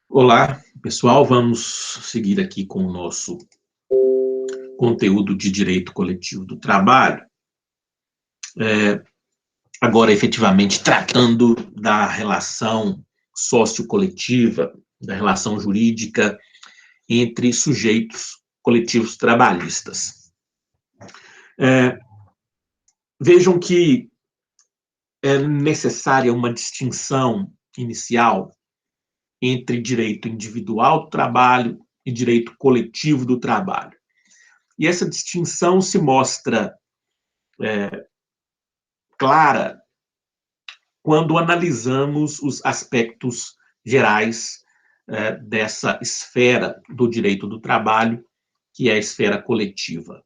Olá, pessoal, vamos seguir aqui com o nosso conteúdo de direito coletivo do trabalho. Agora, efetivamente, tratando da relação sociocoletiva, da relação jurídica entre sujeitos coletivos trabalhistas. Vejam que é necessária uma distinção inicial entre direito individual do trabalho e direito coletivo do trabalho. E essa distinção se mostra clara quando analisamos os aspectos gerais dessa esfera do direito do trabalho, que é a esfera coletiva.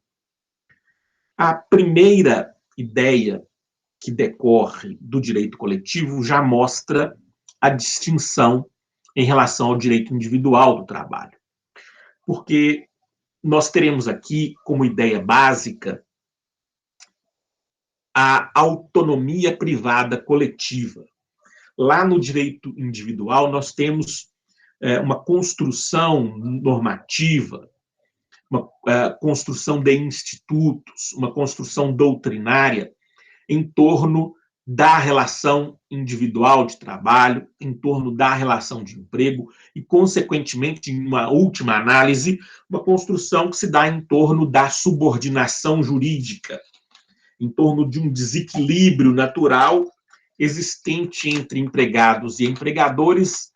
A primeira ideia que decorre do direito coletivo já mostra a distinção em relação ao direito individual do trabalho. Porque nós teremos aqui como ideia básica a autonomia privada coletiva. Lá no direito individual, nós temos uma construção normativa, uma construção de institutos, uma construção doutrinária em torno da relação individual de trabalho, em torno da relação de emprego e, consequentemente, em uma última análise, uma construção que se dá em torno da subordinação jurídica, em torno de um desequilíbrio natural existente entre empregados e empregadores,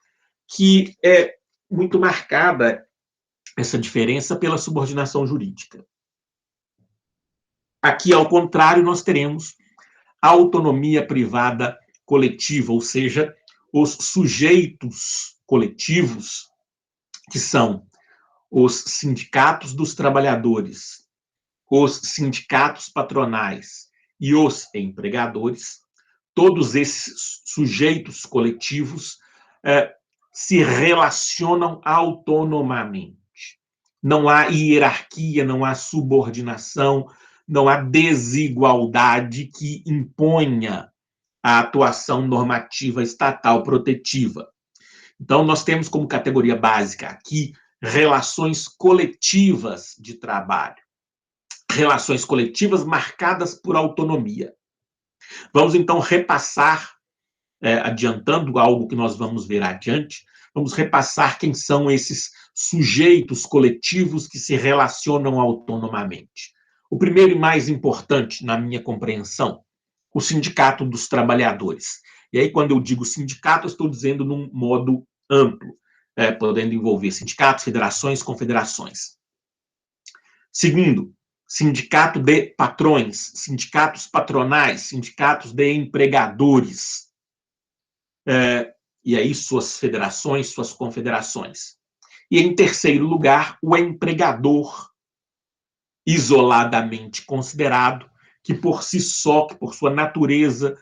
que é muito marcada essa diferença pela subordinação jurídica. Aqui, ao contrário, nós teremos a autonomia privada coletiva, ou seja, os sujeitos coletivos, que são os sindicatos dos trabalhadores, os sindicatos patronais e os empregadores, todos esses sujeitos coletivos se relacionam autonomamente. Não há hierarquia, não há subordinação, não há desigualdade que imponha a atuação normativa estatal protetiva. Então, nós temos como categoria básica aqui relações coletivas de trabalho. Relações coletivas marcadas por autonomia. Vamos, então, repassar, adiantando algo que nós vamos ver adiante, vamos repassar quem são esses sujeitos coletivos que se relacionam autonomamente. O primeiro e mais importante, na minha compreensão, o Sindicato dos Trabalhadores. E aí, quando eu digo sindicato, eu estou dizendo num modo amplo, podendo envolver sindicatos, federações, confederações. Segundo, sindicato de patrões, sindicatos patronais, sindicatos de empregadores. E aí, suas federações, suas confederações. E, em terceiro lugar, o empregador, isoladamente considerado, que por si só, que por sua natureza,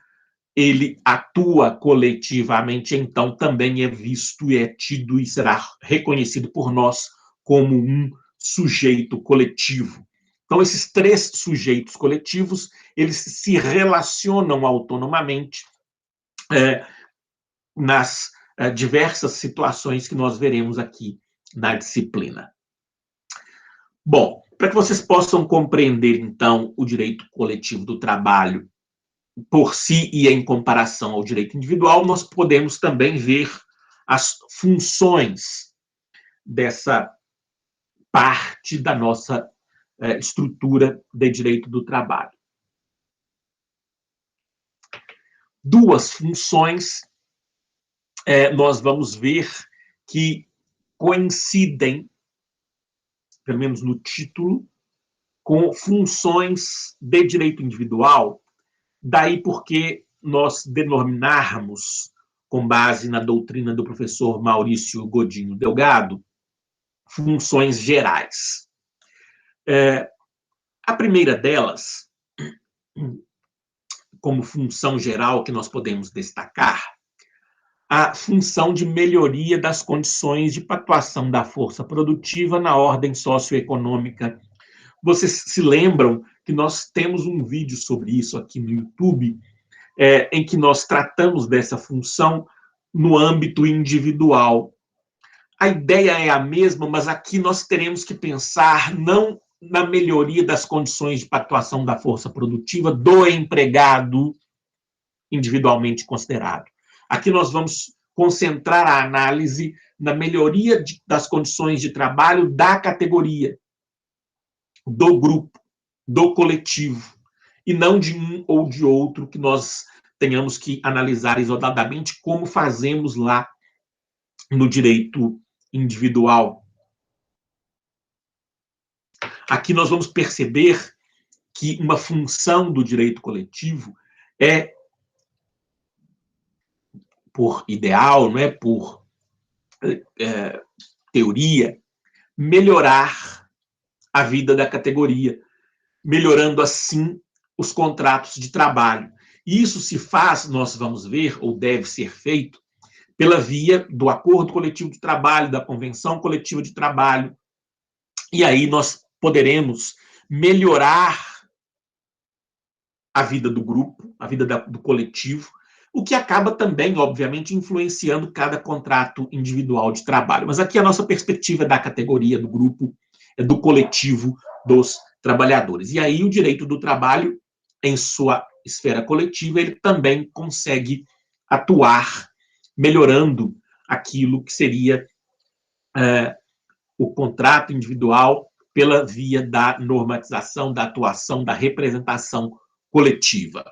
ele atua coletivamente, então também é visto e é tido e será reconhecido por nós como um sujeito coletivo. Então, esses três sujeitos coletivos, eles se relacionam autonomamente nas diversas situações que nós veremos aqui na disciplina. Bom, para que vocês possam compreender, então, o direito coletivo do trabalho por si e em comparação ao direito individual, nós podemos também ver as funções dessa parte da nossa estrutura de direito do trabalho. Duas funções nós vamos ver que coincidem, pelo menos no título, com funções de direito individual, daí porque nós denominarmos, com base na doutrina do professor Maurício Godinho Delgado, funções gerais. A primeira delas, como função geral que nós podemos destacar, a função de melhoria das condições de pactuação da força produtiva na ordem socioeconômica. Vocês se lembram que nós temos um vídeo sobre isso aqui no YouTube, em que nós tratamos dessa função no âmbito individual. A ideia é a mesma, mas aqui nós teremos que pensar não na melhoria das condições de atuação da força produtiva do empregado individualmente considerado. Aqui nós vamos concentrar a análise na melhoria das condições de trabalho da categoria, do grupo, do coletivo, e não de um ou de outro que nós tenhamos que analisar isoladamente, como fazemos lá no direito individual. Aqui nós vamos perceber que uma função do direito coletivo é, por ideal, não é, por teoria, melhorar a vida da categoria, melhorando assim os contratos de trabalho. E isso se faz, nós vamos ver, ou deve ser feito, pela via do acordo coletivo de trabalho, da convenção coletiva de trabalho. E aí nós poderemos melhorar a vida do grupo, a vida do coletivo, o que acaba também, obviamente, influenciando cada contrato individual de trabalho. Mas aqui a nossa perspectiva é da categoria, do grupo, do coletivo dos trabalhadores. E aí o direito do trabalho, em sua esfera coletiva, ele também consegue atuar melhorando aquilo que seria o contrato individual pela via da normatização, da atuação, da representação coletiva.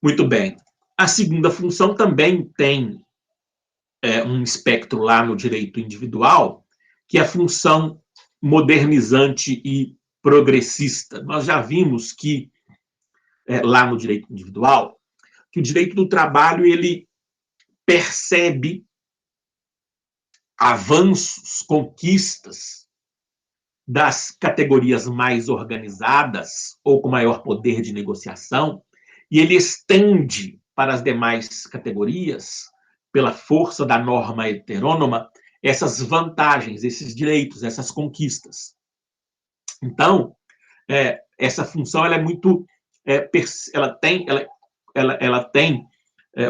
Muito bem. A segunda função também tem um espectro lá no direito individual, que é a função modernizante e progressista. Nós já vimos que, lá no direito individual, que o direito do trabalho ele percebe avanços, conquistas das categorias mais organizadas ou com maior poder de negociação, e ele estende para as demais categorias, pela força da norma heterônoma, essas vantagens, esses direitos, essas conquistas. Então, essa função ela é muito, ela tem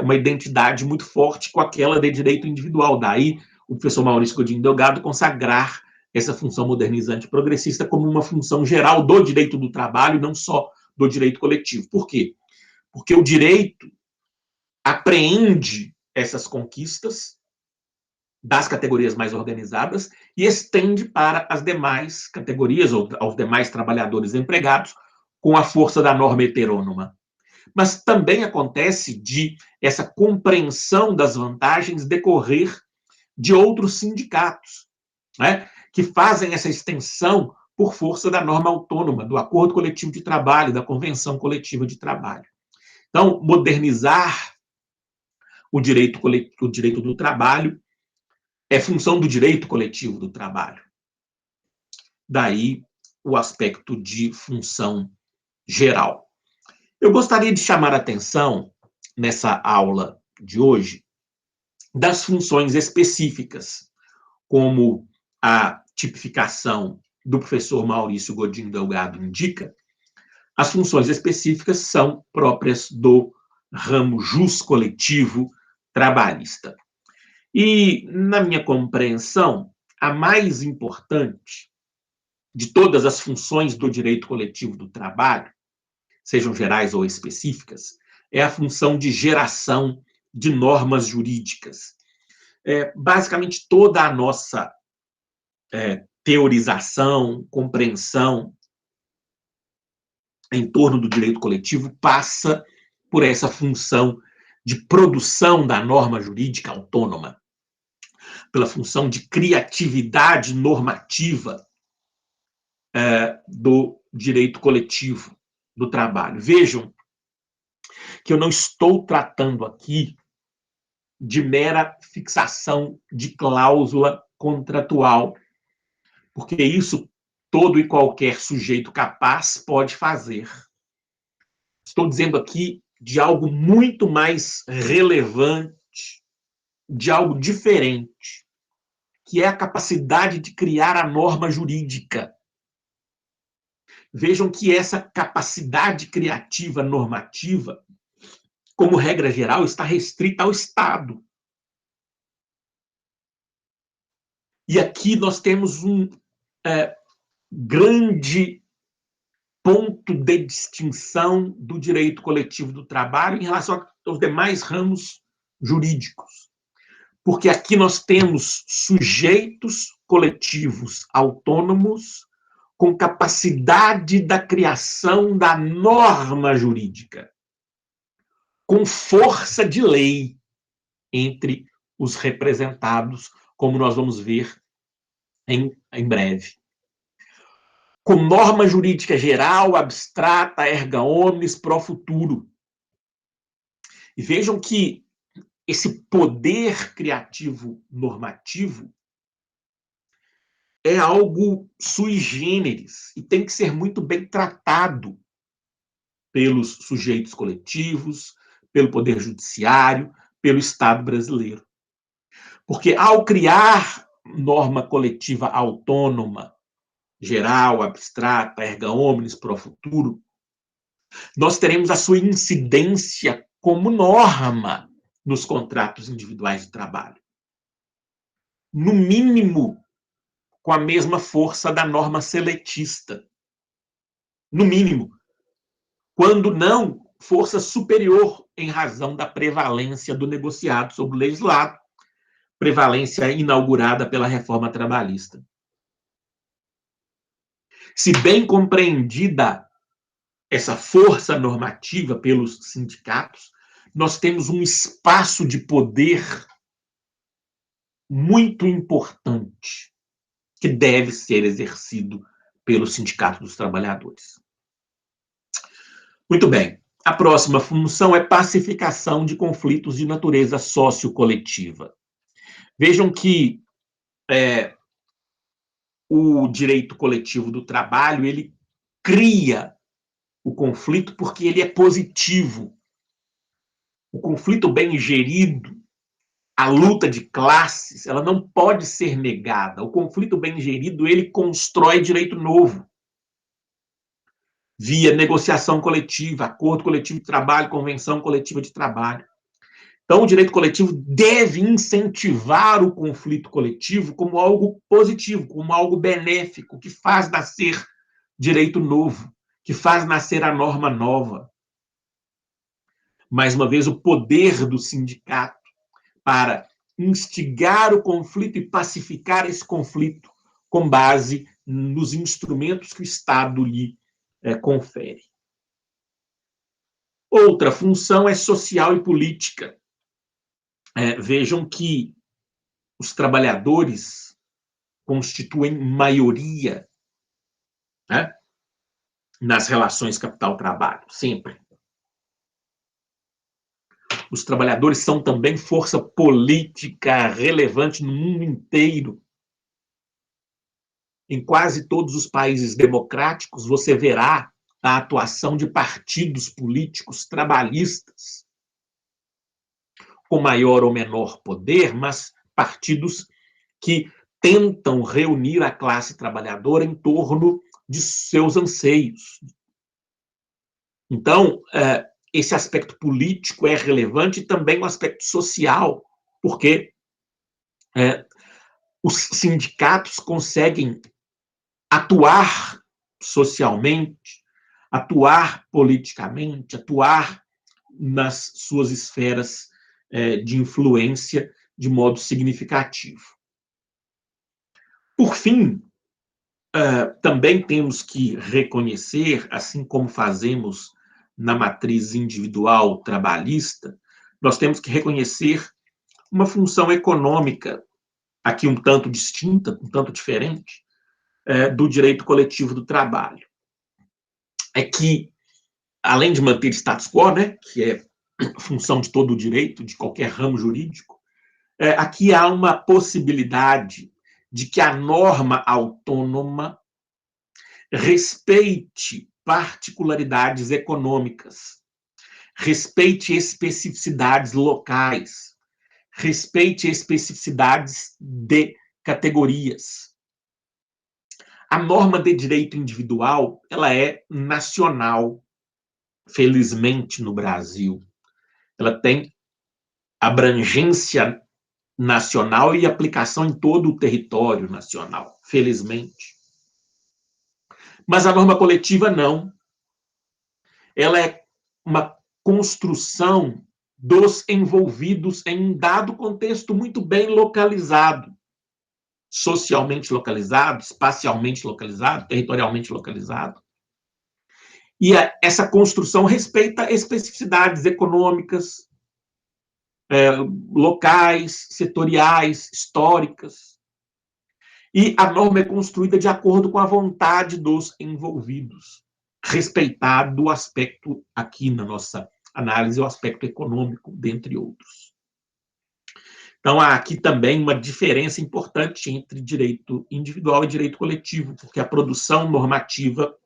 uma identidade muito forte com aquela de direito individual. Daí, o professor Maurício Godinho Delgado consagrar essa função modernizante progressista como uma função geral do direito do trabalho, não só do direito coletivo. Por quê? Porque o direito apreende essas conquistas das categorias mais organizadas e estende para as demais categorias ou aos demais trabalhadores empregados com a força da norma heterônoma. Mas também acontece de essa compreensão das vantagens decorrer de outros sindicatos, né, que fazem essa extensão por força da norma autônoma, do acordo coletivo de trabalho, da convenção coletiva de trabalho. Então, modernizar o direito do trabalho é função do direito coletivo do trabalho. Daí o aspecto de função geral. Eu gostaria de chamar a atenção, nessa aula de hoje, das funções específicas, como a tipificação do professor Maurício Godinho Delgado indica. As funções específicas são próprias do ramo juscoletivo trabalhista. E, na minha compreensão, a mais importante de todas as funções do direito coletivo do trabalho, sejam gerais ou específicas, é a função de geração de normas jurídicas. Basicamente, toda a nossa teorização, compreensão em torno do direito coletivo passa por essa função de produção da norma jurídica autônoma, pela função de criatividade normativa do direito coletivo do trabalho. Vejam que eu não estou tratando aqui de mera fixação de cláusula contratual, porque isso todo e qualquer sujeito capaz pode fazer. Estou dizendo aqui de algo muito mais relevante, de algo diferente, que é a capacidade de criar a norma jurídica. vejam que essa capacidade criativa normativa, como regra geral, está restrita ao Estado. E aqui nós temos um grande ponto de distinção do direito coletivo do trabalho em relação aos demais ramos jurídicos. Porque aqui nós temos sujeitos coletivos autônomos com capacidade da criação da norma jurídica, com força de lei entre os representados, como nós vamos ver em breve. Com norma jurídica geral, abstrata, erga omnes, pro futuro. E vejam que esse poder criativo normativo é algo sui generis e tem que ser muito bem tratado pelos sujeitos coletivos, pelo Poder Judiciário, pelo Estado brasileiro. Porque ao criar norma coletiva autônoma, geral, abstrata, erga omnes, pro futuro, nós teremos a sua incidência como norma nos contratos individuais de trabalho. No mínimo, com a mesma força da norma seletista. No mínimo. Quando não, força superior em razão da prevalência do negociado sobre o legislado, prevalência inaugurada pela reforma trabalhista. Se bem compreendida essa força normativa pelos sindicatos, nós temos um espaço de poder muito importante que deve ser exercido pelo Sindicato dos Trabalhadores. Muito bem. A próxima função é pacificação de conflitos de natureza sociocoletiva. Vejam que o direito coletivo do trabalho, ele cria o conflito porque ele é positivo. O conflito bem gerido, a luta de classes, ela não pode ser negada. O conflito bem gerido, ele constrói direito novo. Via negociação coletiva, acordo coletivo de trabalho, convenção coletiva de trabalho. Então, o direito coletivo deve incentivar o conflito coletivo como algo positivo, como algo benéfico, que faz nascer direito novo, que faz nascer a norma nova. Mais uma vez, o poder do sindicato para instigar o conflito e pacificar esse conflito com base nos instrumentos que o Estado lhe confere. Outra função é social e política. Vejam que os trabalhadores constituem maioria, né, nas relações capital-trabalho, sempre. Os trabalhadores são também força política relevante no mundo inteiro. Em quase todos os países democráticos, você verá a atuação de partidos políticos trabalhistas, com maior ou menor poder, mas partidos que tentam reunir a classe trabalhadora em torno de seus anseios. Então, esse aspecto político é relevante e também o aspecto social, porque os sindicatos conseguem atuar socialmente, atuar politicamente, atuar nas suas esferas de influência de modo significativo. Por fim, também temos que reconhecer, assim como fazemos na matriz individual trabalhista, nós temos que reconhecer uma função econômica, aqui um tanto distinta, um tanto diferente, do direito coletivo do trabalho. É que, além de manter status quo, né, que é função de todo o direito, de qualquer ramo jurídico, aqui há uma possibilidade de que a norma autônoma respeite particularidades econômicas, respeite especificidades locais, respeite especificidades de categorias. A norma de direito individual, ela é nacional, felizmente, no Brasil. Ela tem abrangência nacional e aplicação em todo o território nacional, felizmente. Mas a norma coletiva não. Ela é uma construção dos envolvidos em um dado contexto muito bem localizado, socialmente localizado, espacialmente localizado, territorialmente localizado. E essa construção respeita especificidades econômicas, locais, setoriais, históricas. E a norma é construída de acordo com a vontade dos envolvidos, respeitado o aspecto, aqui na nossa análise, o aspecto econômico, dentre outros. Então, há aqui também uma diferença importante entre direito individual e direito coletivo, porque a produção normativa,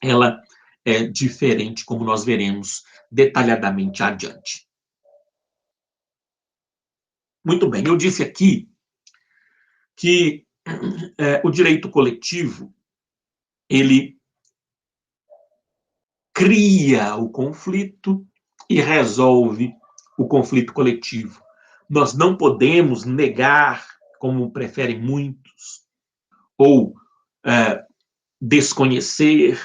ela é diferente, como nós veremos detalhadamente adiante. Muito bem, eu disse aqui que o direito coletivo, ele cria o conflito e resolve o conflito coletivo. Nós não podemos negar, como preferem muitos, ou desconhecer,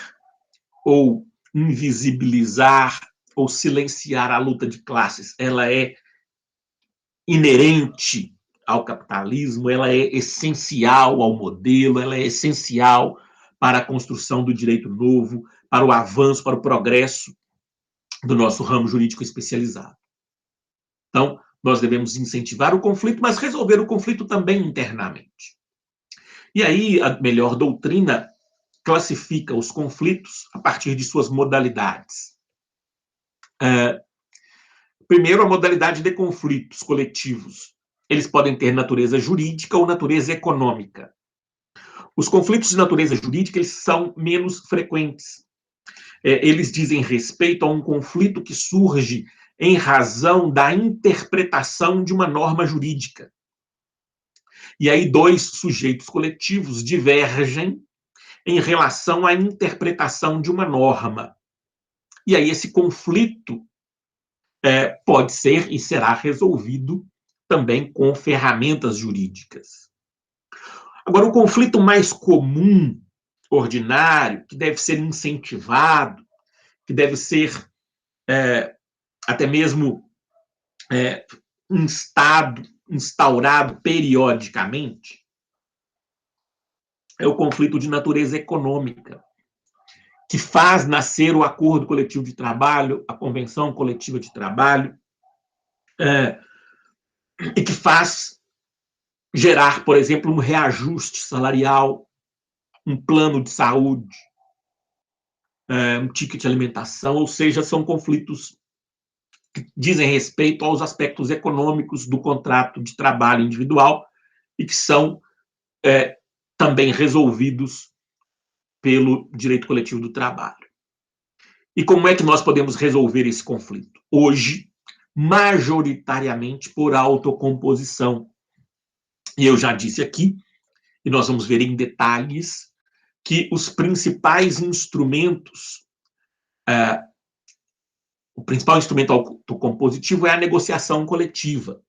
ou invisibilizar, ou silenciar a luta de classes. Ela é inerente ao capitalismo, ela é essencial ao modelo, ela é essencial para a construção do direito novo, para o avanço, para o progresso do nosso ramo jurídico especializado. Então, nós devemos incentivar o conflito, mas resolver o conflito também internamente. E aí, a melhor doutrina classifica os conflitos a partir de suas modalidades. Primeiro, a modalidade de conflitos coletivos. Eles podem ter natureza jurídica ou natureza econômica. Os conflitos de natureza jurídica, eles são menos frequentes. Eles dizem respeito a um conflito que surge em razão da interpretação de uma norma jurídica. E aí, dois sujeitos coletivos divergem em relação à interpretação de uma norma. E aí, esse conflito pode ser e será resolvido também com ferramentas jurídicas. Agora, o conflito mais comum, ordinário, que deve ser incentivado, que deve ser até mesmo instaurado periodicamente, é o conflito de natureza econômica, que faz nascer o acordo coletivo de trabalho, a convenção coletiva de trabalho, e que faz gerar, por exemplo, um reajuste salarial, um plano de saúde, um ticket de alimentação, ou seja, são conflitos que dizem respeito aos aspectos econômicos do contrato de trabalho individual e que são também resolvidos pelo direito coletivo do trabalho. E como é que nós podemos resolver esse conflito? Hoje, majoritariamente por autocomposição. E eu já disse aqui, e nós vamos ver em detalhes, que os principais instrumentos, o principal instrumento autocompositivo é a negociação coletiva.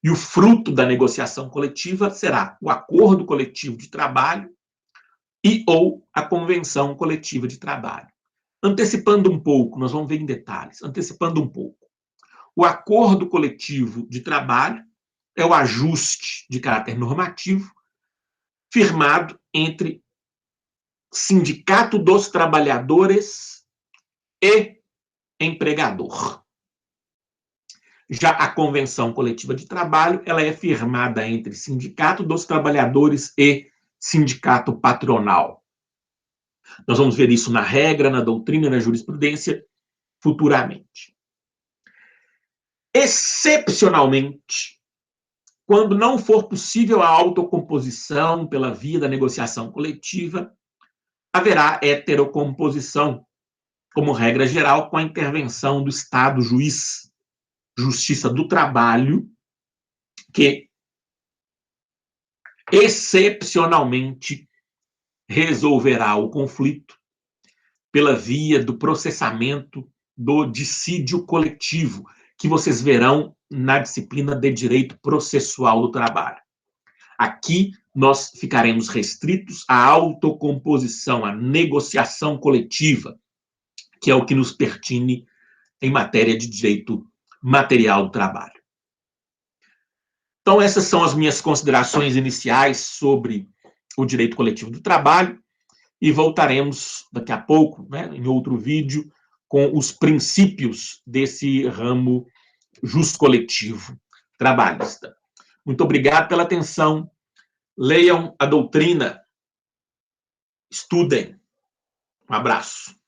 E o fruto da negociação coletiva será o acordo coletivo de trabalho e ou a convenção coletiva de trabalho. Antecipando um pouco, nós vamos ver em detalhes, antecipando um pouco. O acordo coletivo de trabalho é o ajuste de caráter normativo firmado entre Sindicato dos Trabalhadores e empregador. Já a convenção coletiva de trabalho, ela é firmada entre Sindicato dos Trabalhadores e sindicato patronal. Nós vamos ver isso na regra, na doutrina, na jurisprudência, futuramente. Excepcionalmente, quando não for possível a autocomposição pela via da negociação coletiva, haverá heterocomposição, como regra geral, com a intervenção do Estado juiz, Justiça do Trabalho, que excepcionalmente resolverá o conflito pela via do processamento do dissídio coletivo, que vocês verão na disciplina de Direito Processual do Trabalho. Aqui nós ficaremos restritos à autocomposição, à negociação coletiva, que é o que nos pertine em matéria de direito material do trabalho. Então, essas são as minhas considerações iniciais sobre o direito coletivo do trabalho, e voltaremos daqui a pouco, né, em outro vídeo, com os princípios desse ramo juscoletivo trabalhista. Muito obrigado pela atenção. Leiam a doutrina, estudem. Um abraço.